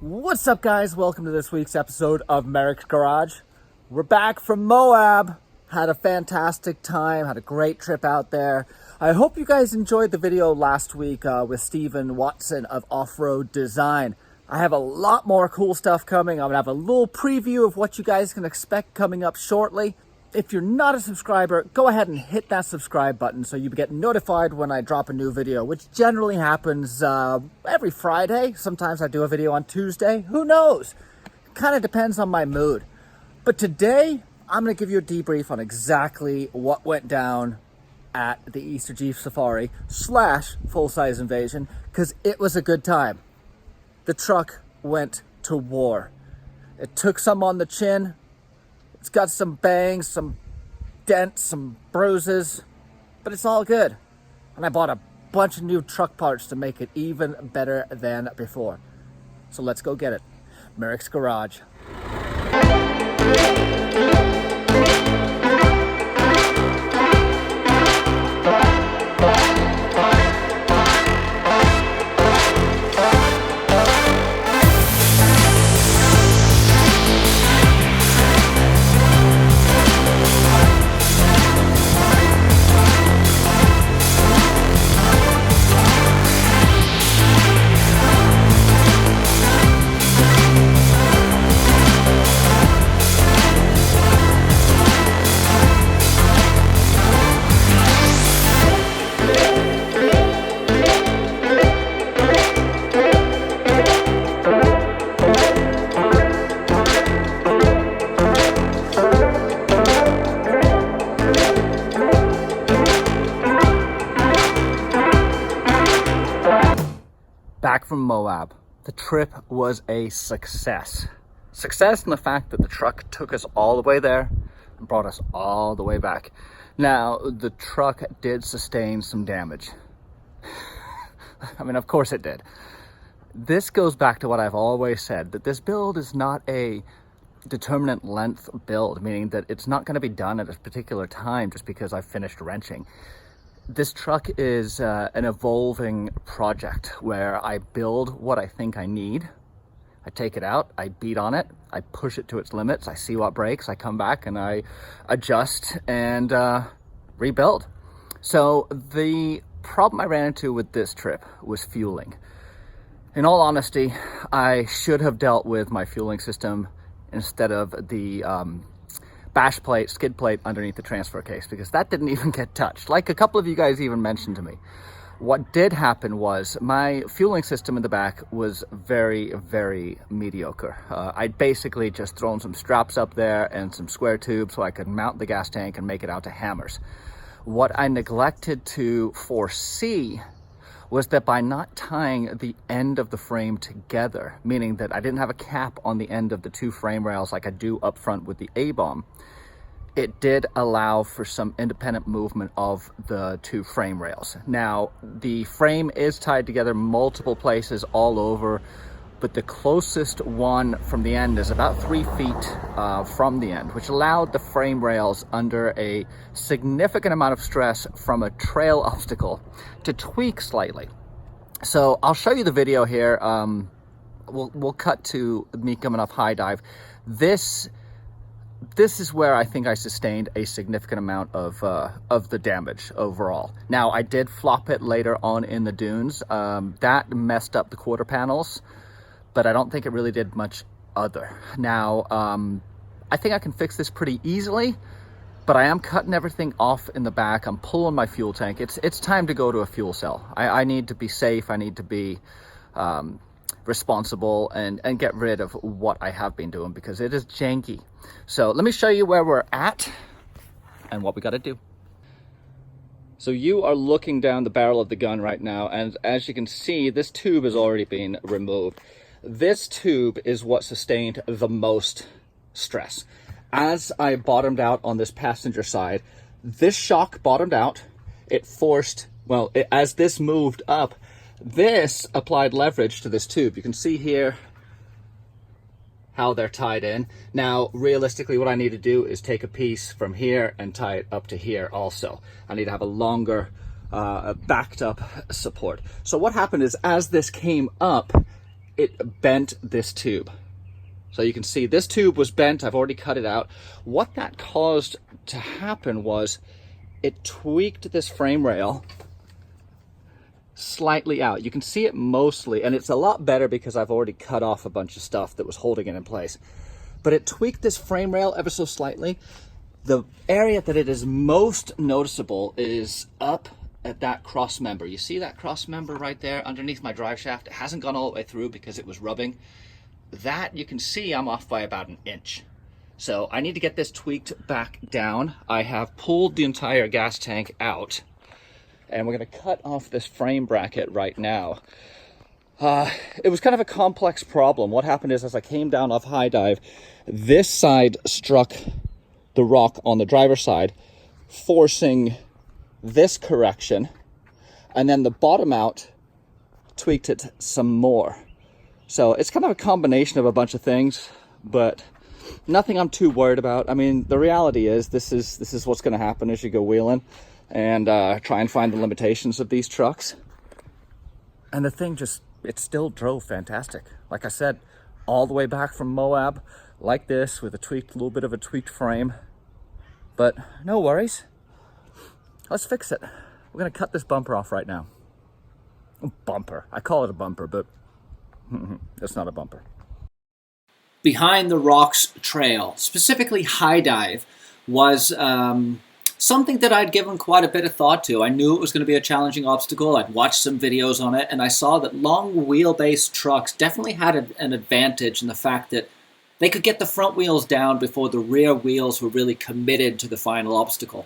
What's up, guys? Welcome to this week's episode of Merricks Garage. We're back from Moab. Had a fantastic time, had a great trip out there. I hope you guys enjoyed the video last week with Stephen Watson of Off-Road Design. I have a lot more cool stuff coming. I'm gonna have a little preview of what you guys can expect coming up shortly. If you're not a subscriber, go ahead and hit that subscribe button so you get notified when I drop a new video, which generally happens every Friday. Sometimes I do a video on Tuesday. Who knows? Kind of depends on my mood. But today, I'm going to give you a debrief on exactly what went down at the Easter Jeep Safari / full-size invasion, because it was a good time. The truck went to war. It took some on the chin. It's got some bangs, some dents, some bruises, but it's all good. And I bought a bunch of new truck parts to make it even better than before. So let's go get it. Merrick's Garage. Back from Moab. The trip was a success. Success in the fact that the truck took us all the way there and brought us all the way back. Now, the truck did sustain some damage. I mean, of course it did. This goes back to what I've always said, that this build is not a determinate length build, meaning that it's not going to be done at a particular time just because I've finished wrenching. This truck is an evolving project where I build what I think I need. I take it out, I beat on it, I push it to its limits, I see what breaks, I come back and I adjust and rebuild. So the problem I ran into with this trip was fueling. In all honesty, I should have dealt with my fueling system instead of the bash plate, skid plate underneath the transfer case, because that didn't even get touched. Like a couple of you guys even mentioned to me. What did happen was my fueling system in the back was very, very mediocre. I'd basically just thrown some straps up there and some square tubes so I could mount the gas tank and make it out to hammers. What I neglected to foresee was that by not tying the end of the frame together, meaning that I didn't have a cap on the end of the two frame rails like I do up front with the A-bomb, it did allow for some independent movement of the two frame rails. Now, the frame is tied together multiple places all over, but the closest one from the end is about 3 feet from the end, which allowed the frame rails under a significant amount of stress from a trail obstacle to tweak slightly. So I'll show you the video here. We'll cut to me coming off high dive. This is where I think I sustained a significant amount of the damage overall. Now, I did flop it later on in the dunes. That messed up the quarter panels, but I don't think it really did much other. Now, I think I can fix this pretty easily, but I am cutting everything off in the back. I'm pulling my fuel tank. It's time to go to a fuel cell. I need to be safe. I need to be responsible and get rid of what I have been doing because it is janky. So let me show you where we're at and what we got to do. So you are looking down the barrel of the gun right now, and as you can see, this tube has already been removed. This tube is what sustained the most stress. As I bottomed out on this passenger side, this shock bottomed out. It forced, well, as this moved up, this applied leverage to this tube. You can see here how they're tied in. Now, realistically, what I need to do is take a piece from here and tie it up to here also. I need to have a longer backed up support. So what happened is, as this came up, it bent this tube. So you can see this tube was bent. I've already cut it out. What that caused to happen was it tweaked this frame rail slightly out. You can see it mostly, and it's a lot better because I've already cut off a bunch of stuff that was holding it in place. But it tweaked this frame rail ever so slightly. The area that it is most noticeable is up at that cross member. You see that cross member right there underneath my drive shaft? It hasn't gone all the way through because it was rubbing. That, you can see I'm off by about 1 inch. So I need to get this tweaked back down. I have pulled the entire gas tank out, and we're going to cut off this frame bracket right now. It was kind of a complex problem. What happened is, as I came down off high dive, this side struck the rock on the driver's side, forcing this correction, and then the bottom out tweaked it some more. So it's kind of a combination of a bunch of things, but nothing I'm too worried about. I mean, the reality is this is what's going to happen as you go wheeling and try and find the limitations of these trucks. And the thing just, it still drove fantastic. Like I said, all the way back from Moab, like this, with a little bit of a tweaked frame. But no worries. Let's fix it. We're gonna cut this bumper off right now. Bumper. I call it a bumper, but it's not a bumper. Behind the Rocks trail, specifically high dive, was something that I'd given quite a bit of thought to. I knew it was going to be a challenging obstacle. I'd watched some videos on it, and I saw that long wheelbase trucks definitely had an advantage in the fact that they could get the front wheels down before the rear wheels were really committed to the final obstacle.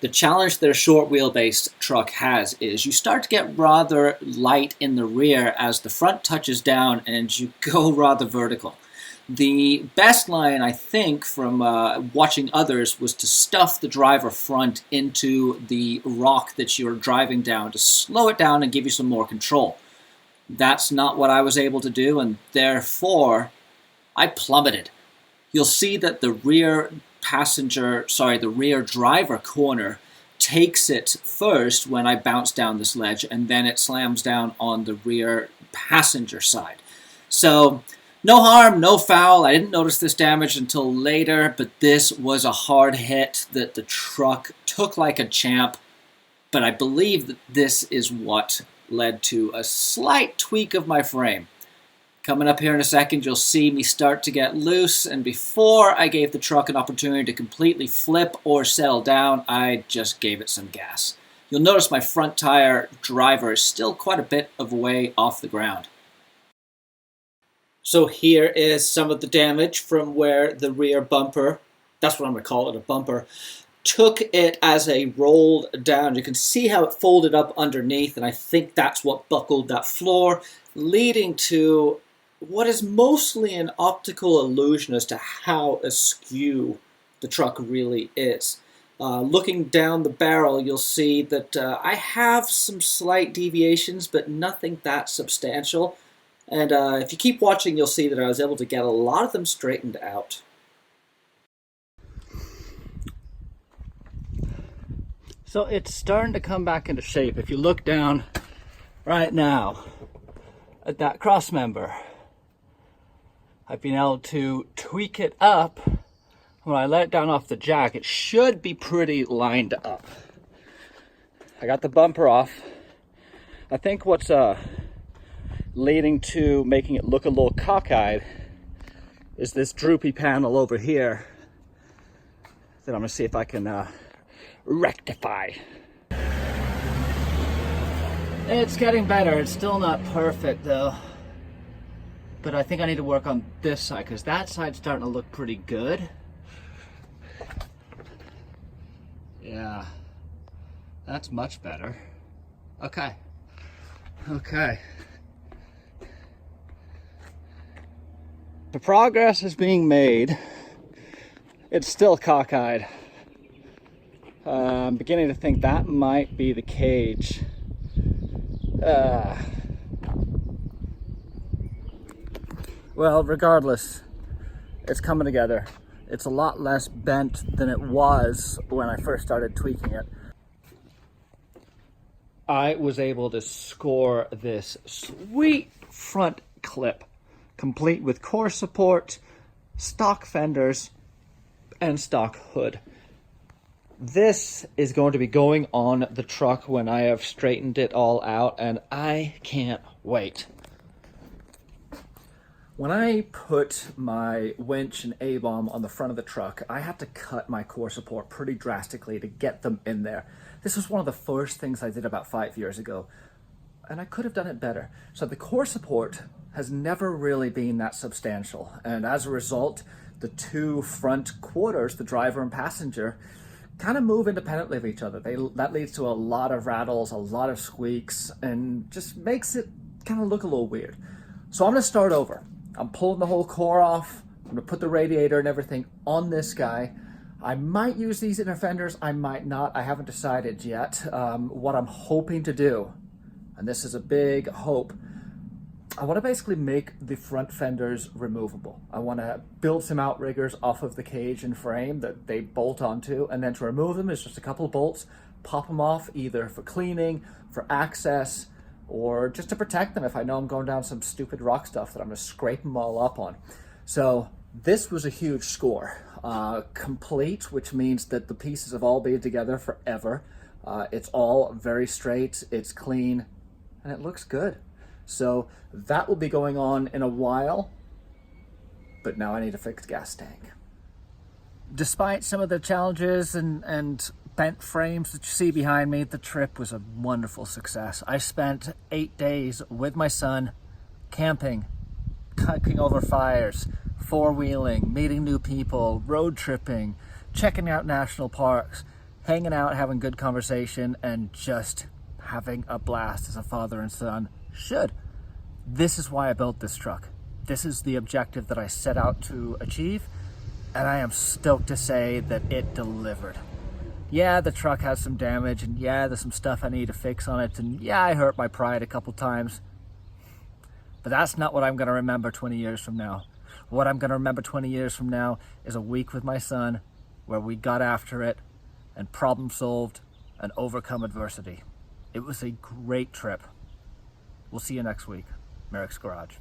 The challenge that a short wheelbase truck has is you start to get rather light in the rear as the front touches down and you go rather vertical. The best line, I think, from watching others was to stuff the driver front into the rock that you're driving down to slow it down and give you some more control. That's not what I was able to do, and therefore I plummeted. You'll see that the rear driver corner takes it first when I bounce down this ledge, and then it slams down on the rear passenger side. So no harm, no foul. I didn't notice this damage until later, but this was a hard hit that the truck took like a champ. But I believe that this is what led to a slight tweak of my frame. Coming up here in a second, you'll see me start to get loose, and before I gave the truck an opportunity to completely flip or settle down, I just gave it some gas. You'll notice my front tire driver is still quite a bit of a way off the ground. So here is some of the damage from where the rear bumper, that's what I'm going to call it, a bumper, took it as a rolled down. You can see how it folded up underneath, and I think that's what buckled that floor, leading to what is mostly an optical illusion as to how askew the truck really is. Looking down the barrel, you'll see that I have some slight deviations, but nothing that substantial. And if you keep watching, you'll see that I was able to get a lot of them straightened out. So it's starting to come back into shape. If you look down right now at that cross member, I've been able to tweak it up. When I let it down off the jack, it should be pretty lined up. I got the bumper off. I think what's leading to making it look a little cockeyed is this droopy panel over here that I'm gonna see if I can rectify. It's getting better. It's still not perfect though, but I think I need to work on this side because that side's starting to look pretty good. Yeah, that's much better. Okay. The progress is being made. It's still cockeyed. I'm beginning to think that might be the cage. Well, regardless, it's coming together. It's a lot less bent than it was when I first started tweaking it. I was able to score this sweet front clip complete with core support, stock fenders, and stock hood. This is going to be going on the truck when I have straightened it all out, and I can't wait. When I put my winch and A-bomb on the front of the truck, I had to cut my core support pretty drastically to get them in there. This was one of the first things I did about 5 years ago, and I could have done it better. So the core support has never really been that substantial, and as a result, the two front quarters, the driver and passenger, kind of move independently of each other. That leads to a lot of rattles, a lot of squeaks, and just makes it kind of look a little weird. So I'm going to start over. I'm pulling the whole core off. I'm gonna put the radiator and everything on this guy. I might use these inner fenders, I might not. I haven't decided yet. What I'm hoping to do, and this is a big hope, I want to basically make the front fenders removable. I want to build some outriggers off of the cage and frame that they bolt onto, and then to remove them is just a couple of bolts, pop them off either for cleaning, for access, or just to protect them if I know I'm going down some stupid rock stuff that I'm going to scrape them all up on. So this was a huge score. Complete, which means that the pieces have all been together forever. It's all very straight, it's clean, and it looks good. So that will be going on in a while, but now I need a fixed gas tank. Despite some of the challenges and bent frames that you see behind me, the trip was a wonderful success. I spent 8 days with my son, camping, cooking over fires, four-wheeling, meeting new people, road tripping, checking out national parks, hanging out, having good conversation, and just having a blast as a father and son should. This is why I built this truck. This is the objective that I set out to achieve, and I am stoked to say that it delivered. Yeah, the truck has some damage, and yeah, there's some stuff I need to fix on it, and yeah, I hurt my pride a couple times. But that's not what I'm going to remember 20 years from now. What I'm going to remember 20 years from now is a week with my son where we got after it and problem solved and overcome adversity. It was a great trip. We'll see you next week. Merricks Garage.